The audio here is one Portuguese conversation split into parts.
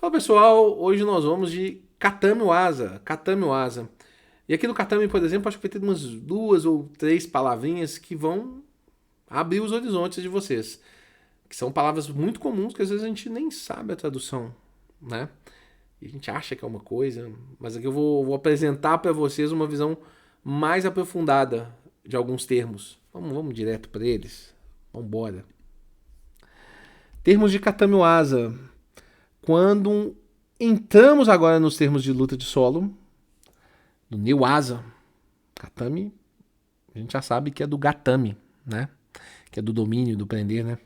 Fala pessoal, hoje nós vamos de Katami Waza. Katami Waza. E aqui no Katami, por exemplo, acho que vai ter umas duas ou três palavrinhas que vão abrir os horizontes de vocês. Que são palavras muito comuns que às vezes a gente nem sabe a tradução, né? E a gente acha que é uma coisa, mas aqui eu vou apresentar para vocês uma visão mais aprofundada de alguns termos. Vamos direto para eles? Vamos embora. Termos de Katami Waza. Quando entramos agora nos termos de luta de solo, do New Asa, Katami, a gente já sabe que é do Gatami, né? Que é do domínio, do prender, né?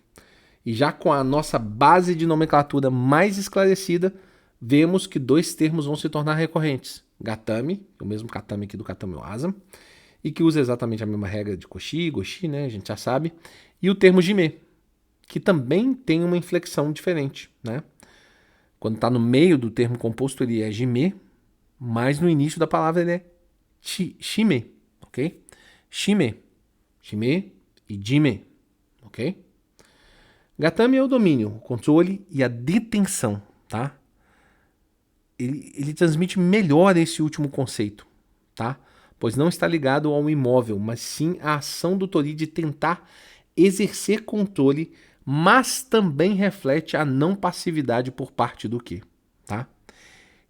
E já com a nossa base de nomenclatura mais esclarecida, vemos que dois termos vão se tornar recorrentes. Gatami, o mesmo Katami aqui do Katami Asa, e que usa exatamente a mesma regra de Koshi, Goshi, né? A gente já sabe. E o termo Jime, que também tem uma inflexão diferente, né? Quando está no meio do termo composto, ele é Jime, mas no início da palavra ele é Shime, ok? Shime, Shime e Jime, ok? Gatami é o domínio, o controle e a detenção, tá? Ele transmite melhor esse último conceito, tá? Pois não está ligado ao imóvel, mas sim à ação do Tori de tentar exercer controle, mas também reflete a não passividade por parte do Ki, tá?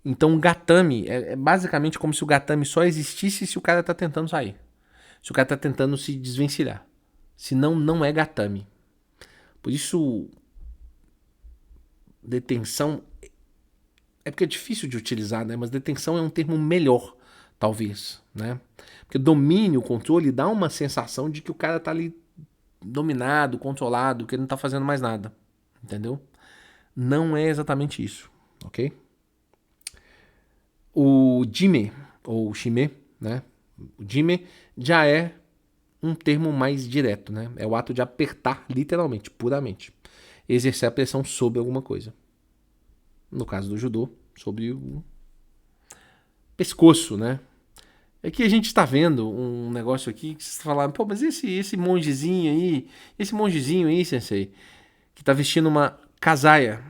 Então o Gatami é basicamente como se o Gatami só existisse se o cara tá tentando sair. Se o cara tá tentando se desvencilhar. Senão não é Gatami. Por isso, detenção é porque é difícil de utilizar, né? Mas detenção é um termo melhor, talvez, né? Porque domínio, controle dá uma sensação de que o cara tá ali dominado, controlado, que ele não tá fazendo mais nada, entendeu? Não é exatamente isso, ok? O Jime, ou Shime, né? O Jime já é um termo mais direto, né? É o ato de apertar, literalmente, puramente. Exercer a pressão sobre alguma coisa. No caso do judô, sobre o pescoço, né? É que a gente está vendo um negócio aqui que você fala, pô, mas esse mongezinho aí, sensei, que tá vestindo uma casaia,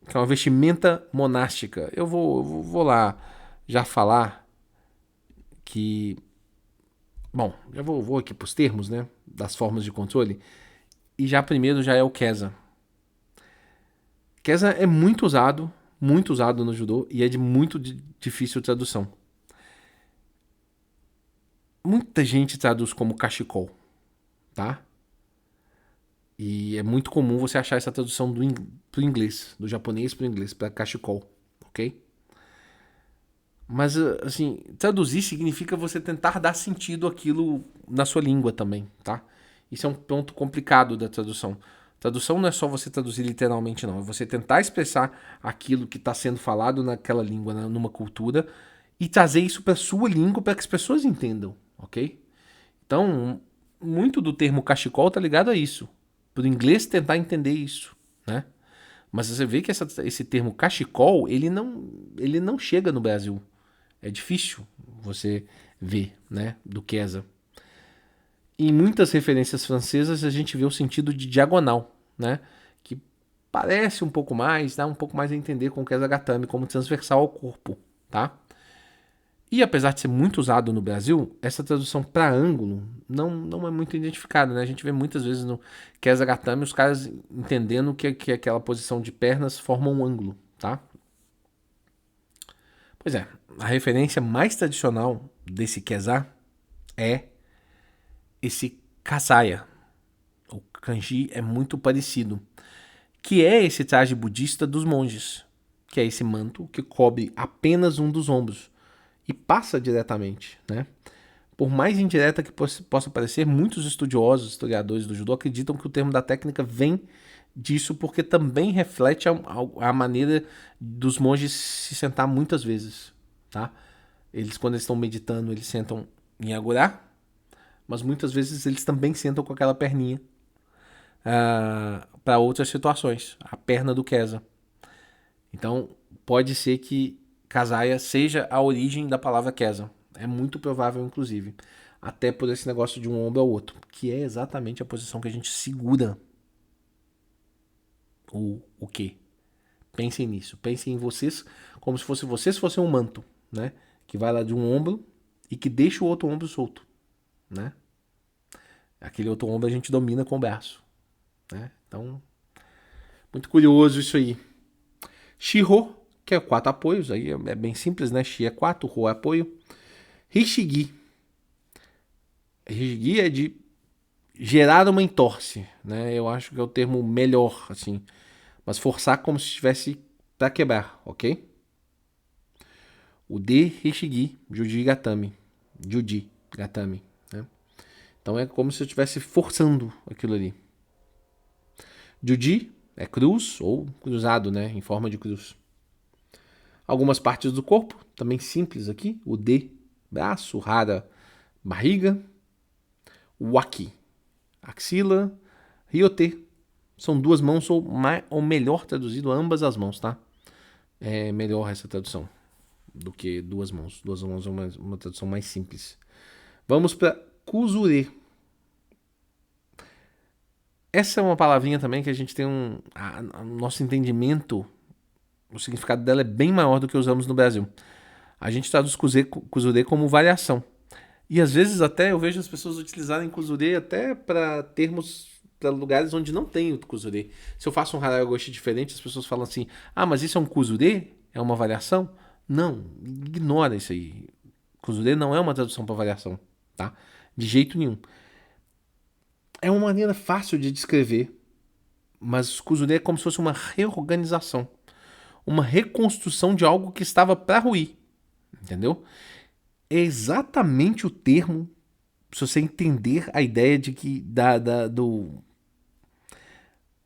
que é uma vestimenta monástica. Eu vou lá já falar que, bom, já vou aqui para os termos, né, das formas de controle, e já primeiro já é o Kesa. Kesa é muito usado no judô e é de muito difícil tradução. Muita gente traduz como cachecol, tá? E é muito comum você achar essa tradução pro inglês, do japonês pro inglês, para cachecol, ok? Mas, assim, traduzir significa você tentar dar sentido àquilo na sua língua também, tá? Isso é um ponto complicado da tradução. Tradução não é só você traduzir literalmente, não. É você tentar expressar aquilo que está sendo falado naquela língua, numa cultura, e trazer isso para sua língua para que as pessoas entendam, ok? Então, muito do termo cachecol tá ligado a isso. Para o inglês tentar entender isso, né? Mas você vê que esse termo cachecol, ele não chega no Brasil. É difícil você ver, né, do Kesa. Em muitas referências francesas a gente vê o sentido de diagonal, né, que parece um pouco mais, dá um pouco mais a entender com o Kesa Gatame como transversal ao corpo, tá? E apesar de ser muito usado no Brasil, essa tradução para ângulo não é muito identificada, né? A gente vê muitas vezes no Kesa Gatame os caras entendendo que aquela posição de pernas forma um ângulo, tá? Pois é, a referência mais tradicional desse Kesa é esse Kasaya. O kanji é muito parecido, que é esse traje budista dos monges, que é esse manto que cobre apenas um dos ombros e passa diretamente, né? Por mais indireta que possa parecer, muitos estudiosos, historiadores do judô acreditam que o termo da técnica vem disso porque também reflete a maneira dos monges se sentar muitas vezes, tá? Eles, quando eles estão meditando, eles sentam em agorá, mas muitas vezes eles também sentam com aquela perninha para outras situações, a perna do Kesa. Então, pode ser que Kasaya seja a origem da palavra Kesa. É muito provável, inclusive. Até por esse negócio de um ombro ao outro, que é exatamente a posição que a gente segura o quê? Pensem nisso. Pensem em vocês como se vocês fossem um manto, né? Que vai lá de um ombro e que deixa o outro ombro solto, né? Aquele outro ombro a gente domina com o braço, né? Então, muito curioso isso aí. Shiho, que é 4 apoios, aí é bem simples, né? Shi é 4, Ho é apoio. Hishigi. Hishigi é de gerar uma entorse, né? Eu acho que é o termo melhor, assim. Mas forçar como se estivesse para quebrar, ok? O de Hishigi, Juji Gatami. Juji Gatami, né? Então é como se eu estivesse forçando aquilo ali. Juji é cruz ou cruzado, né? Em forma de cruz. Algumas partes do corpo, também simples aqui. O de, braço, hara, barriga. Waki, axila. Ryote, são duas mãos, ou melhor traduzido, ambas as mãos, tá? É melhor essa tradução do que duas mãos. Duas mãos é uma tradução mais simples. Vamos para kuzure. Essa é uma palavrinha também que a gente tem nosso entendimento, o significado dela é bem maior do que usamos no Brasil. A gente traduz kuzure como variação. E às vezes até eu vejo as pessoas utilizarem kuzure até para termos, para lugares onde não tem o kuzure. Se eu faço um haragoshi diferente, as pessoas falam assim: ah, mas isso é um kuzure? É uma variação? Não, ignora isso aí. Kuzure não é uma tradução para variação, tá? De jeito nenhum. É uma maneira fácil de descrever, mas kuzure é como se fosse uma reorganização, uma reconstrução de algo que estava para ruir, entendeu? É exatamente o termo, se você entender a ideia de que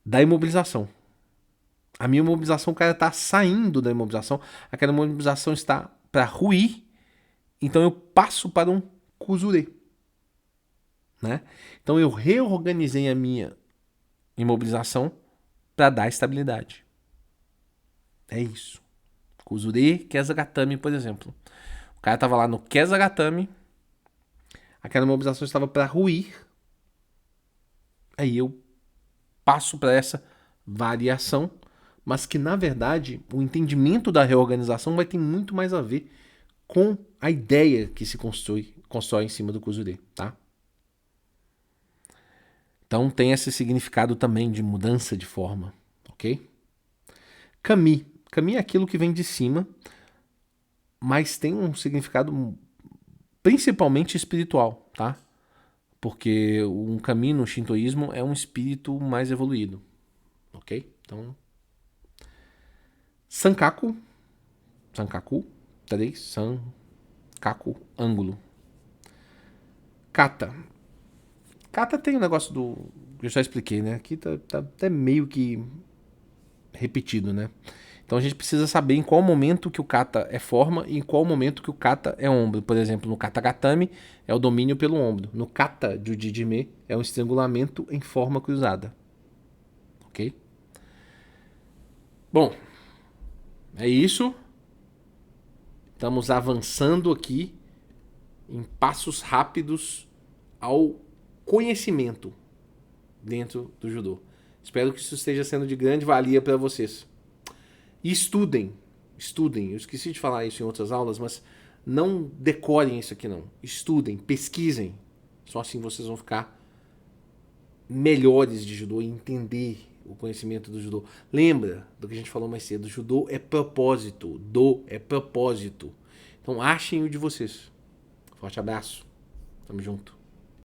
da imobilização. A minha imobilização, o cara está saindo da imobilização, aquela imobilização está para ruir, então eu passo para um kuzure, né? Então eu reorganizei a minha imobilização para dar estabilidade. É isso. Kuzure Kesagatame, por exemplo. O cara estava lá no Kesagatame, aquela imobilização estava para ruir, aí eu passo para essa variação, mas que na verdade o entendimento da reorganização vai ter muito mais a ver com a ideia que se constrói em cima do kuzure, tá? Então tem esse significado também de mudança de forma, ok? Kami. Kami é aquilo que vem de cima, mas tem um significado principalmente espiritual, tá? Porque um kami no shintoísmo é um espírito mais evoluído, ok? Então, Sankaku, 3, Sankaku, ângulo. Kata. Kata tem um negócio do. Eu já expliquei, né? Aqui tá até meio que repetido, né? Então a gente precisa saber em qual momento que o kata é forma e em qual momento que o kata é ombro. Por exemplo, no katagatame é o domínio pelo ombro. No kata jujijime é um estrangulamento em forma cruzada. Ok? Bom, é isso. Estamos avançando aqui em passos rápidos ao conhecimento dentro do judô. Espero que isso esteja sendo de grande valia para vocês. E estudem. Eu esqueci de falar isso em outras aulas, mas não decorem isso aqui não. Estudem, pesquisem. Só assim vocês vão ficar melhores de judô e entender o conhecimento do judô. Lembra do que a gente falou mais cedo, judô é propósito, do é propósito. Então achem o de vocês. Forte abraço. Tamo junto.